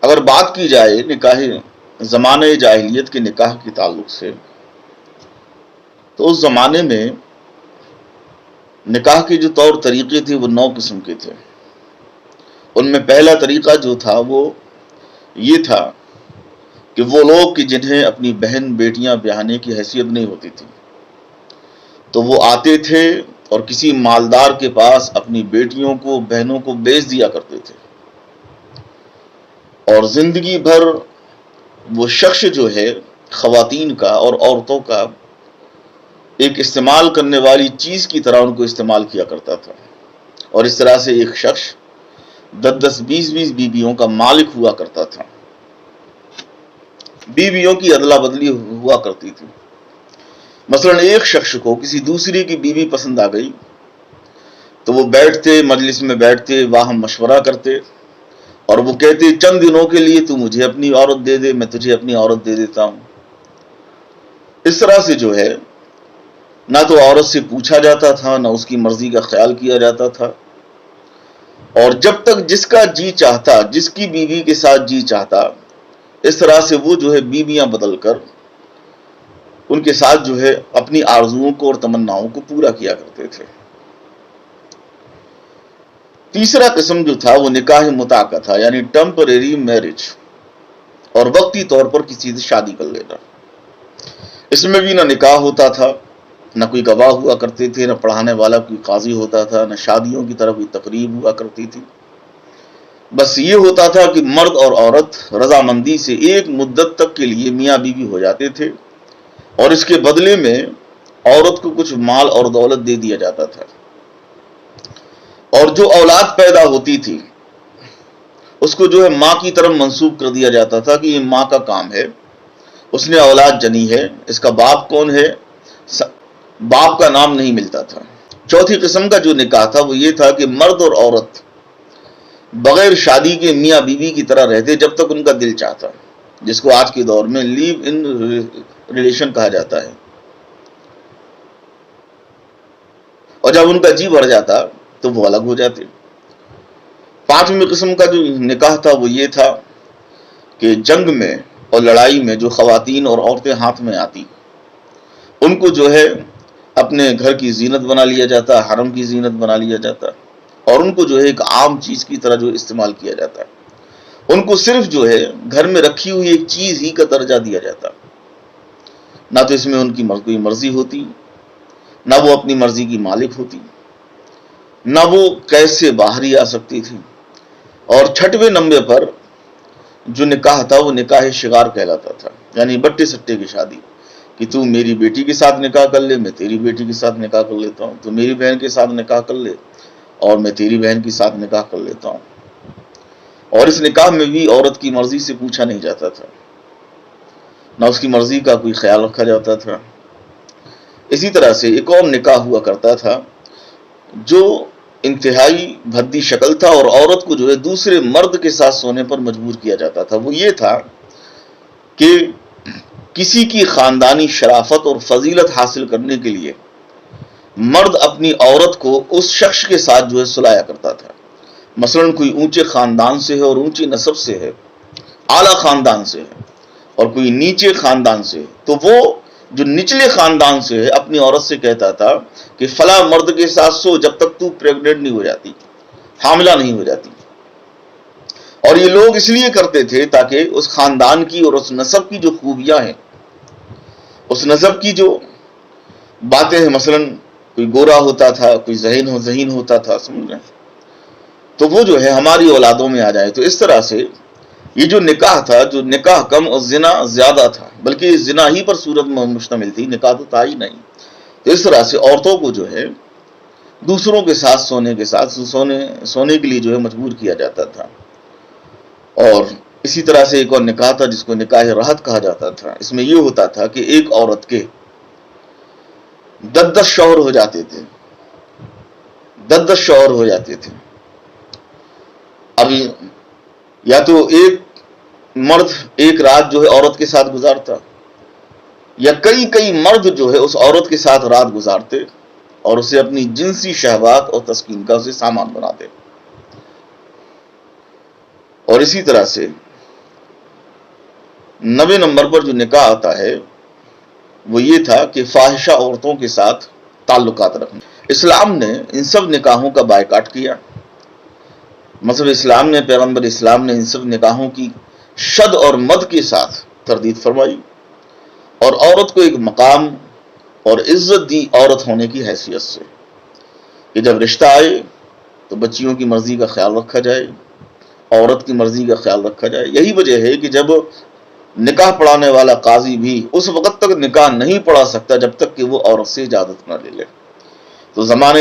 اگر بات کی جائے نکاح زمانے جاہلیت کے نکاح کے تعلق سے، تو اس زمانے میں نکاح کے جو طور طریقے تھے وہ 9 قسم کے تھے۔ ان میں پہلا طریقہ جو تھا وہ یہ تھا کہ وہ لوگ کہ جنہیں اپنی بہن بیٹیاں بیاہنے کی حیثیت نہیں ہوتی تھی، تو وہ آتے تھے اور کسی مالدار کے پاس اپنی بیٹیوں کو، بہنوں کو بیچ دیا کرتے تھے، اور زندگی بھر وہ شخص جو ہے خواتین کا اور عورتوں کا ایک استعمال کرنے والی چیز کی طرح ان کو استعمال کیا کرتا تھا، اور اس طرح سے ایک شخص 10 20 بیویوں کا مالک ہوا کرتا تھا۔ بیویوں کی ادلا بدلی ہوا کرتی تھی۔ مثلا ایک شخص کو کسی دوسری کی بیوی پسند آ گئی تو وہ بیٹھتے، مجلس میں بیٹھتے، وہاں مشورہ کرتے، اور وہ کہتے چند دنوں کے لیے تو مجھے اپنی عورت دے دے، میں تجھے اپنی عورت دے دیتا ہوں۔ اس طرح سے جو ہے نہ تو عورت سے پوچھا جاتا تھا، نہ اس کی مرضی کا خیال کیا جاتا تھا، اور جب تک جس کا جی چاہتا، جس کی بیوی کے ساتھ جی چاہتا، اس طرح سے وہ جو ہے بیویاں بدل کر ان کے ساتھ جو ہے اپنی آرزوؤں کو اور تمناؤں کو پورا کیا کرتے تھے۔ تیسرا قسم جو تھا وہ نکاح متع کا تھا، یعنی ٹیمپریری میرج، اور وقتی طور پر کسی سے شادی کر لینا۔ اس میں بھی نہ نکاح ہوتا تھا، نہ کوئی گواہ ہوا کرتے تھے، نہ پڑھانے والا کوئی قاضی ہوتا تھا، نہ شادیوں کی طرف کوئی تقریب ہوا کرتی تھی۔ بس یہ ہوتا تھا کہ مرد اور عورت رضامندی سے ایک مدت تک کے لیے میاں بیوی ہو جاتے تھے، اور اس کے بدلے میں عورت کو کچھ مال اور دولت دے دیا جاتا تھا، اور جو اولاد پیدا ہوتی تھی اس کو جو ہے ماں کی طرف منسوب کر دیا جاتا تھا کہ یہ ماں کا کام ہے، اس نے اولاد جنی ہے، اس کا باپ کون ہے، باپ کا نام نہیں ملتا تھا۔ چوتھی قسم کا جو نکاح تھا وہ یہ تھا کہ مرد اور عورت بغیر شادی کے میاں بیوی کی طرح رہتے جب تک ان کا دل چاہتا، جس کو آج کے دور میں لیو ان ریلیشن کہا جاتا ہے، اور جب ان کا جی بڑھ جاتا تو وہ الگ ہو جاتے۔ پانچویں قسم کا جو نکاح تھا وہ یہ تھا کہ جنگ میں اور لڑائی میں جو خواتین اور عورتیں ہاتھ میں آتی ان کو جو ہے اپنے گھر کی زینت بنا لیا جاتا، حرم کی زینت بنا لیا جاتا، اور ان کو جو ہے ایک عام چیز کی طرح جو استعمال کیا جاتا، ان کو صرف جو ہے گھر میں رکھی ہوئی ایک چیز ہی کا درجہ دیا جاتا، نہ تو اس میں ان کی کوئی مرضی ہوتی، نہ وہ اپنی مرضی کی مالک ہوتی، نہ وہ قید سے باہر ہی آ سکتی تھی۔ اور چھٹویں نمبر پر جو نکاح تھا وہ نکاح شغار کہلاتا تھا، یعنی بٹے سٹے کی شادی، کہ تو میری بیٹی کے ساتھ نکاح کر لے، میں تیری بیٹی کے ساتھ نکاح کر لیتا ہوں، تو میری بہن کے ساتھ نکاح کر لے اور میں تیری بہن کے ساتھ نکاح کر لیتا ہوں۔ اور اس نکاح میں بھی عورت کی مرضی سے پوچھا نہیں جاتا تھا، نہ اس کی مرضی کا کوئی خیال رکھا جاتا تھا۔ اسی طرح سے ایک اور نکاح ہوا کرتا تھا جو انتہائی بھدی شکل تھا، اور عورت کو جو ہے دوسرے مرد کے ساتھ سونے پر مجبور کیا جاتا تھا۔ وہ یہ تھا کہ کسی کی خاندانی شرافت اور فضیلت حاصل کرنے کے لیے مرد اپنی عورت کو اس شخص کے ساتھ جو ہے سلایا کرتا تھا۔ مثلا کوئی اونچے خاندان سے ہے اور اونچی نسب سے ہے، اعلیٰ خاندان سے ہے، اور کوئی نیچے خاندان سے ہے، تو وہ جو نچلے خاندان سے ہے اپنی عورت سے کہتا تھا کہ فلاں مرد کے ساتھ سو جب تک تو پریگننٹ نہیں ہو جاتی، حاملہ نہیں ہو جاتی۔ اور یہ لوگ اس لیے کرتے تھے تاکہ اس خاندان کی اور اس نسب کی جو خوبیاں ہیں، اس نسب کی جو باتیں ہیں، مثلا کوئی گورا ہوتا تھا، کوئی ذہین ہوتا تھا، سمجھ رہے ہیں، تو وہ جو ہے ہماری اولادوں میں آ جائے۔ تو اس طرح سے یہ جو نکاح تھا، جو نکاح کم اور زنا زیادہ تھا، بلکہ زنا ہی پر صورت مشتمل تھی، نکاح تو تھا ہی نہیں۔ تو اس طرح سے عورتوں کو جو ہے دوسروں کے ساتھ سونے کے لیے جو ہے مجبور کیا جاتا تھا۔ اور اسی طرح سے ایک اور نکاح تھا جس کو نکاح رہت کہا جاتا تھا۔ اس میں یہ ہوتا تھا کہ ایک عورت کے 10 شوہر ہو جاتے تھے، 10 شوہر ہو جاتے تھے۔ اب یا تو ایک مرد ایک رات جو ہے عورت کے ساتھ گزارتا، یا کئی مرد جو ہے اس عورت کے ساتھ رات گزارتے اور اسے اپنی جنسی شہوات اور تسکین کا اسے سامان بناتے۔ اور اسی طرح سے 90 نمبر پر جو نکاح آتا ہے وہ یہ تھا کہ فاحشہ عورتوں کے ساتھ تعلقات رکھنا. اسلام نے ان سب نکاحوں کا بائیکاٹ کیا. مذہب اسلام نے، پیغمبر اسلام نے ان سب نکاحوں کی شد اور مد کے ساتھ تردید فرمائی اور عورت کو ایک مقام اور عزت دی عورت ہونے کی حیثیت سے کہ جب رشتہ آئے تو بچیوں کی مرضی کا خیال رکھا جائے، عورت کی مرضی کا خیال رکھا جائے. یہی وجہ ہے کہ جب نکاح پڑھانے والا قاضی بھی اس وقت تک نکاح نہیں پڑھا سکتا جب تک کہ وہ عورت سے اجازت نہ لے لے. تو زمانے